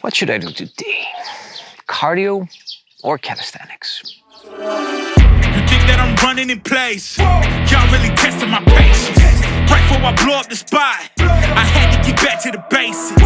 What should I do today? Cardio or calisthenics? You think that I'm running in place? Y'all really testing my patience. Right before I blow up the spot, I had to get back to the basics.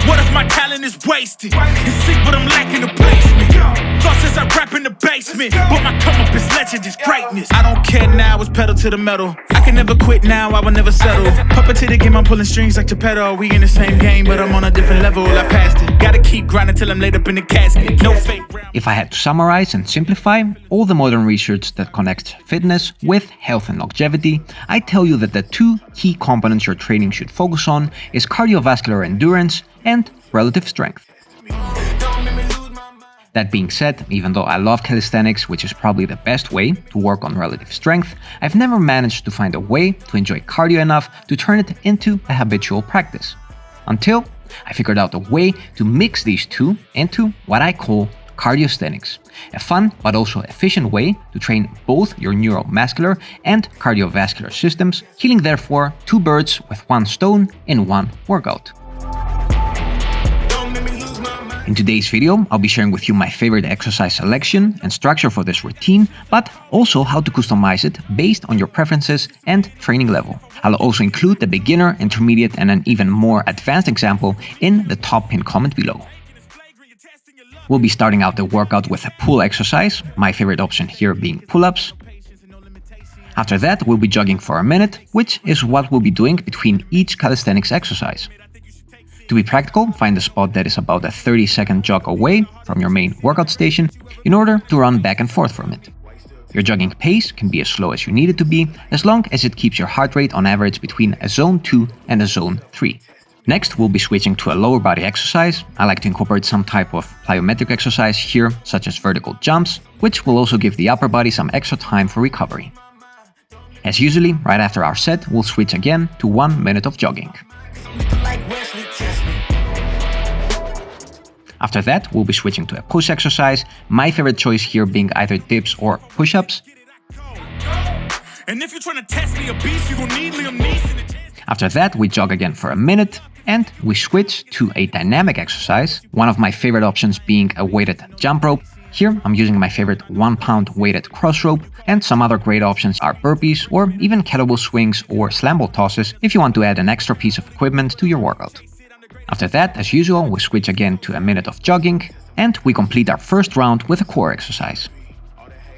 What if my talent is wasted? It's sick, but I'm lacking the placement. Thought since I rap in the basement, but my come up is legend, is greatness. I don't care now, it's pedal to the metal. I can never quit now, I will never settle. Puppet to the game, I'm pulling strings like Geppetto. We in the same game, but I'm on a different level. I passed it. Gotta keep grinding till I'm laid up in the casket. No fake. If I had to summarize and simplify all the modern research that connects fitness with health and longevity, I tell you that the two key components your training should focus on is cardiovascular endurance and relative strength. That being said, even though I love calisthenics, which is probably the best way to work on relative strength, I've never managed to find a way to enjoy cardio enough to turn it into a habitual practice. Until I figured out a way to mix these two into what I call Cardiosthenics, a fun but also efficient way to train both your neuromuscular and cardiovascular systems, killing therefore two birds with one stone in one workout. In today's video, I'll be sharing with you my favorite exercise selection and structure for this routine, but also how to customize it based on your preferences and training level. I'll also include the beginner, intermediate, and an even more advanced example in the top pinned comment below. We'll be starting out the workout with a pull exercise, my favorite option here being pull-ups. After that, we'll be jogging for a minute, which is what we'll be doing between each calisthenics exercise. To be practical, find a spot that is about a 30-second jog away from your main workout station in order to run back and forth from it. Your jogging pace can be as slow as you need it to be, as long as it keeps your heart rate on average between a zone 2 and a zone 3. Next, we'll be switching to a lower body exercise. I like to incorporate some type of plyometric exercise here, such as vertical jumps, which will also give the upper body some extra time for recovery. As usually, right after our set, we'll switch again to 1 minute of jogging. After that, we'll be switching to a push exercise, my favorite choice here being either dips or push-ups. After that, we jog again for a minute, and we switch to a dynamic exercise, one of my favorite options being a weighted jump rope. Here, I'm using my favorite 1 pound weighted cross rope, and some other great options are burpees or even kettlebell swings or slam ball tosses if you want to add an extra piece of equipment to your workout. After that, as usual, we switch again to a minute of jogging, and we complete our first round with a core exercise.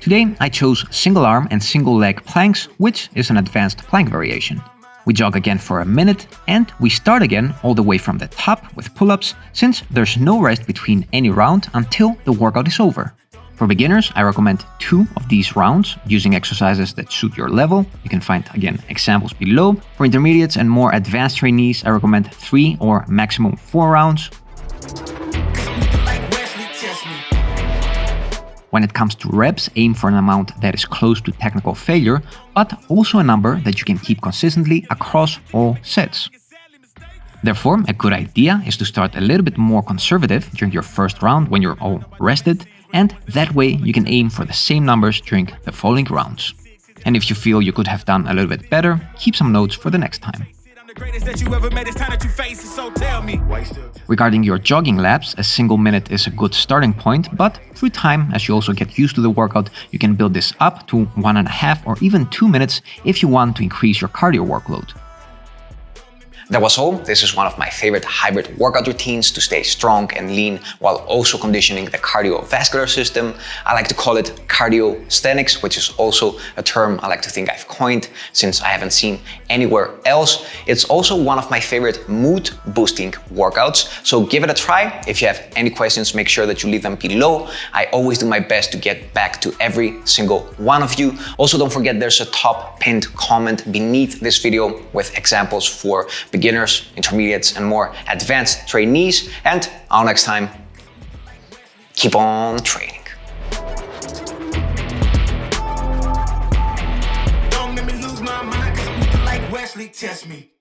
Today, I chose single arm and single leg planks, which is an advanced plank variation. We jog again for a minute, and we start again all the way from the top with pull-ups, since there's no rest between any round until the workout is over. For beginners, I recommend 2 of these rounds, using exercises that suit your level. You can find, again, examples below. For intermediates and more advanced trainees, I recommend 3 or maximum 4 rounds. When it comes to reps, aim for an amount that is close to technical failure, but also a number that you can keep consistently across all sets. Therefore, a good idea is to start a little bit more conservative during your first round when you're all rested, and that way you can aim for the same numbers during the following rounds. And if you feel you could have done a little bit better, keep some notes for the next time. Regarding your jogging laps, a single minute is a good starting point, but through time, as you also get used to the workout, you can build this up to 1.5 or even 2 minutes if you want to increase your cardio workload. That was all. This is one of my favorite hybrid workout routines to stay strong and lean while also conditioning the cardiovascular system. I like to call it cardiosthenics, which is also a term I like to think I've coined since I haven't seen anywhere else. It's also one of my favorite mood boosting workouts, so give it a try. If you have any questions, make sure that you leave them below. I always do my best to get back to every single one of you. Also, don't forget there's a top pinned comment beneath this video with examples for beginners, intermediates, and more advanced trainees. And until next time, keep on training. Don't make me lose my mind, 'cause I'm looking like Wesley, test me.